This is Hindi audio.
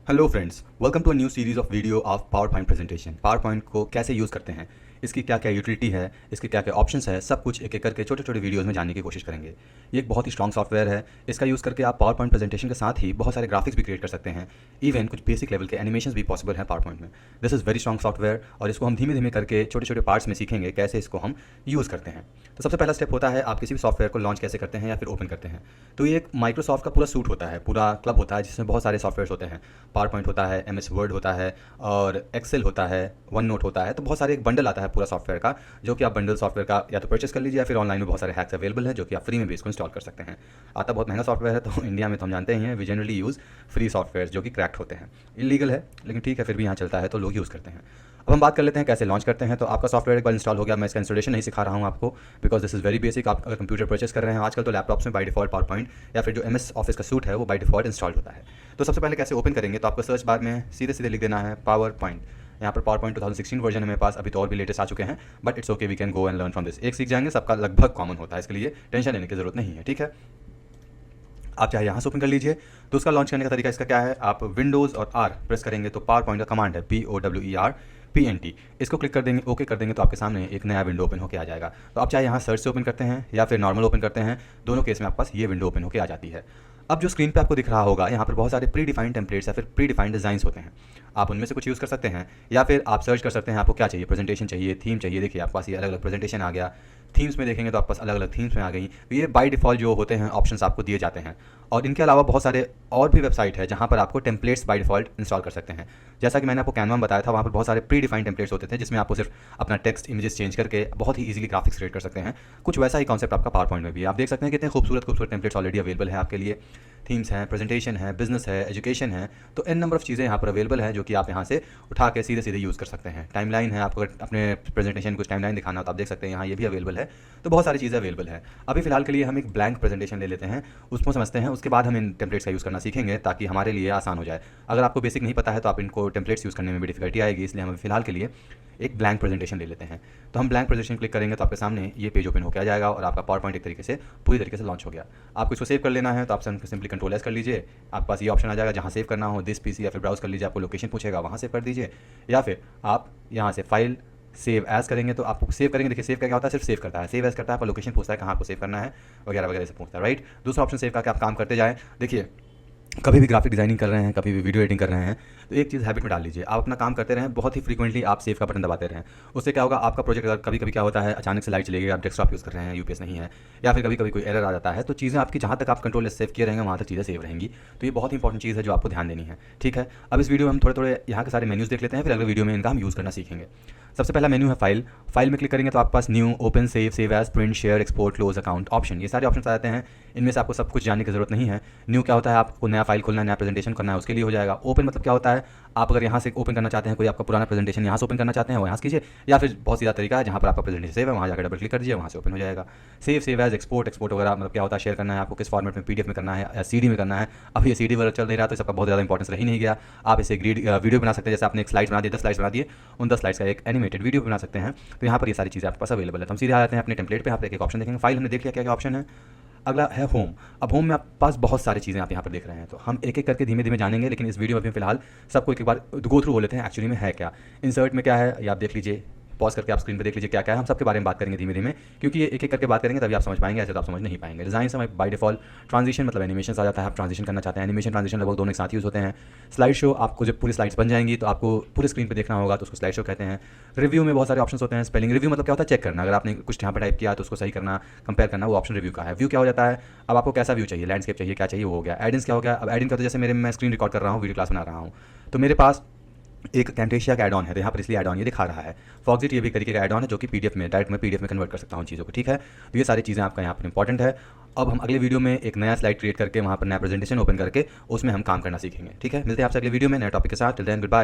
Hello friends, welcome to a new series of video of power point presentation. Power point को कैसे यूज़ करते हैं, इसकी क्या क्या यूटिलिटी है, इसके क्या क्या ऑप्शंस है, सब कुछ एक एक करके छोटे छोटे वीडियोस में जानने की कोशिश करेंगे। ये एक बहुत ही स्ट्रॉन्ग सॉफ्टवेयर है। इसका यूज़ करके आप पावर पॉइंट प्रेजेंटेशन के साथ ही बहुत सारे ग्राफिक्स भी क्रिएट कर सकते हैं। इवन कुछ बेसिक लेवल के एनिमेशंस भी पॉसिबल हैं पावर पॉइंट में। This is very strong software और इसको हम धीमे धीमे करके छोटे छोटे पार्ट्स में सीखेंगे कैसे इसको हम यूज़ करते हैं। तो सबसे पहला स्टेप होता है आप किसी भी सॉफ्टवेयर को लॉन्च कैसे करते हैं या फिर ओपन करते हैं। तो ये एक माइक्रोसॉफ्ट का पूरा सूट होता है, पूरा क्लब होता है जिसमें बहुत सारे सॉफ्टवेयर होते हैं। पावर पॉइंट होता है, MS वर्ड होता है और एक्सेल होता है, वन नोट होता है। तो बहुत सारे एक बंडल आता है पूरा सॉफ्टवेयर का, जो कि आप बंडल सॉफ्टवेयर का या तो परचेस कर लीजिए या फिर ऑनलाइन में बहुत सारे हैक्स अवेलेबल हैं जो कि आप फ्री में भी इसको इंस्टॉल कर सकते हैं। आता बहुत महंगा सॉफ्टवेयर है, तो इंडिया में तो हम जानते ही हैं we generally use free software जो कि क्रैक्ड होते हैं। इलीगल है लेकिन ठीक है, फिर भी यहाँ चलता है तो लोग यूज़ करते हैं। अब हम बात कर लेते हैं कैसे लॉन्च करते हैं। तो आपका सॉफ्टवेयर एक बार इंस्टॉल हो गया। मैं इसका इंस्टॉलेशन नहीं सिखा रहा हूँ आपको, because this is very basic. आप अगर कंप्यूटर परचेस कर रहे हैं आजकल, तो लैपटॉप्स में बाय डिफॉल्ट पावर पॉइंट या फिर जो MS ऑफिस का सूट है वो बाय डिफॉल्ट इंस्टॉल होता है। तो सबसे पहले कैसे ओपन करेंगे, तो आपको सर्च बार में सीधे सीधे लिख देना है पावर पॉइंट। यहाँ पर पावर पॉइंट 2016 वर्जन है मेरे पास, अभी तो और भी लेटेस्ट आ चुके हैं, but it's okay, we can go and learn from this. एक सीख जाएंगे, सबका लगभग कॉमन होता है, इसके लिए टेंशन लेने की जरूरत नहीं है, ठीक है। आप चाहे यहाँ से ओपन कर लीजिए। तो उसका लॉन्च करने का तरीका इसका क्या है, आप विंडोज़ और R प्रेस करेंगे तो पावर पॉइंट का कमांड है POWERPNT, इसको क्लिक कर देंगे, ओके कर देंगे तो आपके सामने एक नया विंडो ओपन होकर आ जाएगा। तो आप चाहे यहाँ सर्च से ओपन करते हैं या फिर नॉर्मल ओपन करते हैं, दोनों केस में आपके पास ये विंडो ओपन होकर आ जाती है। अब जो स्क्रीन पे आपको दिख रहा होगा, यहाँ पर बहुत सारे प्री डिफाइंड टेम्पलेट्स या फिर प्री डिफाइंड डिज़ाइंस होते हैं। आप उनमें से कुछ यूज़ कर सकते हैं या फिर आप सर्च कर सकते हैं आपको क्या चाहिए, प्रेजेंटेशन चाहिए, थीम चाहिए। देखिए आपके पास ये अलग अलग प्रेजेंटेशन आ गया। थीम्स में देखेंगे तो आपके पास अलग अलग थीम्स में आ गई। तो ये बाय डिफ़ॉल्ट जो होते हैं ऑप्शंस आपको दिए जाते हैं। और इनके अलावा बहुत सारे और भी वेबसाइट है जहाँ पर आपको टेम्पलेट्स बाय डिफ़ॉल्ट इंस्टॉल कर सकते हैं। जैसा कि मैंने आपको कैनवा में बताया था, वहाँ पर बहुत सारे प्री डिफाइंड टेम्पलेट्स होते थे जिसमें आपको सिर्फ अपना टेक्स्ट इमेजेस चेंज करके बहुत ही ईजिली ग्राफिक्स क्रिएट कर सकते हैं। कुछ वैसा ही कॉन्सेप्ट आपका पावर पॉइंट में भी है। आप देख सकते हैं कितने खूबसूरत खूबसूरत टेम्पलेट्स ऑलरेडी अवेलेबल है आपके लिए। थीम्स हैं, प्रेजेंटेशन है, बिजनेस है, एजुकेशन है, तो एन नंबर ऑफ चीज़ें यहाँ पर अवेलेबल है जो कि आप यहाँ से उठा के सीधे सीधे यूज़ कर सकते हैं। टाइमलाइन है, आपको अगर अपने प्रेजेंटेशन कुछ टाइमलाइन दिखाना हो तो आप देख सकते हैं यहाँ ये भी अवेलेबल है। तो बहुत सारी चीज़ें अवेलेबल है। अभी फिलहाल के लिए हम एक ब्लैंक प्रेजेंटेशन ले लेते हैं, उसको समझते हैं, उसके बाद हम इन टेम्पलेट्स का यूज़ करना सीखेंगे ताकि हमारे लिए आसान हो जाए। अगर आपको बेसिक नहीं पता है तो आप इनको टेम्पलेट्स यूज़ करने में भी डिफिकल्टी आएगी, इसलिए हम फिलहाल के लिए एक ब्लैंक प्रेजेंटेशन ले लेते हैं। तो हम ब्लैंक प्रेजेंटेशन क्लिक करेंगे तो आपके सामने ये पेज ओपन होकर आ जाएगा और आपका पावर पॉइंट एक तरीके से पूरी तरीके से लॉन्च हो गया। आपको इसको सेव कर लेना है तो आप सिंपली कंट्रोल एस कर लीजिए। आपके पास ये ऑप्शन आ जाएगा जहाँ सेव करना हो, दिस PC या फिर ब्राउज कर लीजिए, आपको लोकेशन पूछेगा वहाँ सेव कर दीजिए, या फिर आप यहाँ से फाइल सेव एज करेंगे तो आपको सेव करेंगे। देखिए सेव क्या होता है, सिर्फ सेव करता है, सेव एज करता है, आपका लोकेशन पूछता है कहाँ आपको सेव करना है वगैरह वगैरह से पूछता है, राइट। दूसरा ऑप्शन सेव करके आप काम करते जाएँ। देखिए कभी भी ग्राफिक डिजाइनिंग कर रहे हैं, कभी भी वीडियो एडिटिंग कर रहे हैं, तो एक चीज़ हैबिट में डाल लीजिए, आप अपना काम करते रहें, बहुत ही फ्रीक्वेंटली आप सेव का बटन दबाते रहें। उससे क्या होगा, आपका प्रोजेक्ट अगर कभी कभी क्या होता है अचानक से लाइट चली गई, आप डेस्कटॉप यूज़ कर रहे हैं, UPS नहीं है, या फिर कभी कभी कोई एरर आ जाता है, तो चीज़ें आपकी जहाँ तक आप कंट्रोल सेव किए रहेंगे वहाँ तक चीज़ें सेव रहेंगी। तो ये बहुत ही इंपॉर्टेंट चीज़ है जो आपको ध्यान देनी है, ठीक है। अब इस वीडियो में हम थोड़े थोड़े यहाँ के सारे मेन्यूज़ देख लेते हैं, फिर अगले वीडियो में इनका हम यूज़ करना सीखेंगे। सबसे पहला मेन्यू है फाइल। फाइल में क्लिक करेंगे तो आपके पास new, open, save as, print, share, export, close, account option, ये सारे ऑप्शन आ जाते हैं। इनमें से आपको सब कुछ जानने की जरूरत नहीं है। न्यू क्या होता है, आपको नया फाइल खोलना है, नया प्रेजेंटेशन करना है, उसके लिए हो जाएगा। ओपन मतलब क्या होता है, आप अगर यहाँ से ओपन करना चाहते हैं, कोई आपका पुराना प्रेजेंटेशन यहाँ से ओपन करना चाहते हैं वो यहाँ से कीजिए, या फिर बहुत सीधा तरीका है जहाँ पर आपका प्रेजेंटेशन सेव है वहाँ जाकर डबल क्लिक कर दीजिए, वहाँ से ओपन हो जाएगा। सेव एज, एक्सपोर्ट वगैरह मतलब क्या होता है, शेयर करना है आपको किस फॉर्मेट में, PDF में करना है या CD में करना है। अभी ये CD वगैरह चल नहीं रहा तो इसका बहुत ज़्यादा इंपॉर्टेंस रह ही नहीं गया। आप इसे वीडियो बना सकते हैं, जैसे आपने एक स्लाइड बना दिए, 10 स्लाइड्स बना दिए, उन 10 स्लाइड्स का एक एनिमेटेड वीडियो बना सकते हैं। तो यहाँ पर ये सारी चीज़ें आपके पास अवेलेबल है। तो हम सीधे आ जाते हैं अपने टेम्पलेट पे, यहाँ पर एक ऑप्शन देखेंगे, फाइल हमने देख लिया क्या क्या ऑप्शन है। अगला है होम। अब होम में आपके पास बहुत सारी चीज़ें आप यहाँ पर देख रहे हैं, तो हम एक एक करके धीमे धीमे जानेंगे, लेकिन इस वीडियो में भी फिलहाल सबको एक बार गो थ्रू हो लेते हैं एक्चुअली में है क्या। इंसर्ट में क्या है ये आप देख लीजिए, पॉज करके आप स्क्रीन पे देख लीजिए क्या क्या है। हम सबके बारे में बात करेंगे धीमे धीमे, क्योंकि ये एक एक करके बात करेंगे तभी आप समझ पाएंगे, ऐसे तो आप समझ नहीं पाएंगे। डिजाइन समय बाय डिफॉल्ट ट्रांजिशन मतलब एनिमेशन आ जाता है, आप ट्रांजिशन करना चाहते हैं, एनिमेशन ट्रांजिशन लगभग दोनों एक साथ यूज़ होते हैं। स्लाइड शो, आपको जब पूरी स्लाइड्स बन जाएंगी तो आपको पूरे स्क्रीन पे देखना होगा तो उसको स्लाइड शो कहते हैं। रिव्यू में बहुत सारे ऑप्शन होते हैं। स्पेलिंग रिव्यू मतलब क्या होता है, चेक करना, अगर आपने कुछ यहाँ पर टाइप किया तो उसको सही करना, कंपेयर करना, वो ऑप्शन रिव्यू का है। व्यू क्या हो जाता है, अब आपको कैसा व्यू चाहिए, लैंडस्केप चाहिए, क्या चाहिए, वो हो गया। एडिंग्स क्या हो गया, अब एडिंग का तो जैसे मैं स्क्रीन रिकॉर्ड कर रहा हूँ, वीडियो क्लास बना रहा हूँ, तो मेरे पास एक कैमटेशिया का एड ऑन है, तो यहाँ पर इसलिए एड ऑन ये दिखा रहा है। फॉक्सिट ये भी एक तरीके का एड ऑन है जो कि PDF में डायरेक्ट मैं PDF में कन्वर्ट कर सकता हूँ चीज़ों को, ठीक है। तो ये सारी चीज़ें आपका यहाँ पर इंपॉर्टेंट है। अब हम अगले वीडियो में एक नया स्लाइड क्रिएट करके वहाँ पर नया प्रेजेंटेशन ओपन करके उसमें हम काम करना सीखेंगे, ठीक है। मिलते हैं आपसे अगले वीडियो में नए टॉपिक के साथ। Till then good bye.